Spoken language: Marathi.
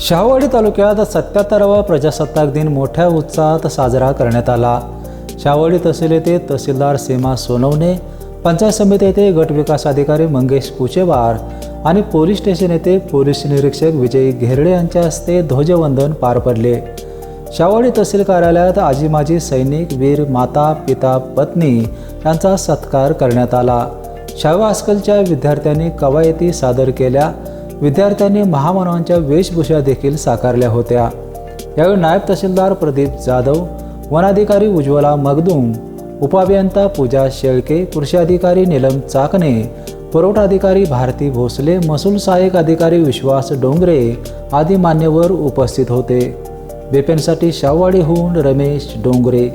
शाहूवाडी तालुक्यात 77वा प्रजासत्ताक दिन मोठ्या उत्साहात साजरा करण्यात आला। शाहूवाडी तहसील येथे तहसीलदार सीमा सोनवणे, पंचायत समिती येथे गट विकास अधिकारी मंगेश कुचेवार आणि पोलीस स्टेशन येथे पोलीस निरीक्षक विजय घेरडे यांच्या हस्ते ध्वजवंदन पार पडले। शाहूवाडी तहसील कार्यालयात आजी माजी सैनिक, वीर माता, पिता, पत्नी यांचा सत्कार करण्यात आला। शाहू हायस्कूलच्या विद्यार्थ्यांनी कवायती सादर केल्या। विद्यार्थ्यांनी महामानवांच्या वेशभूषा देखील साकारल्या होत्या। यावेळी नायब तहसीलदार प्रदीप जाधव, वनाधिकारी उज्ज्वला मगदूम, उपअभियंता पूजा शेळके, कृषी अधिकारी नीलम चाकणे, पुरवठा अधिकारी भारती भोसले, महसूल सहाय्यक अधिकारी विश्वास डोंगरे आदी मान्यवर उपस्थित होते। बेपेनसाठी शाहूवाडीहून रमेश डोंगरे।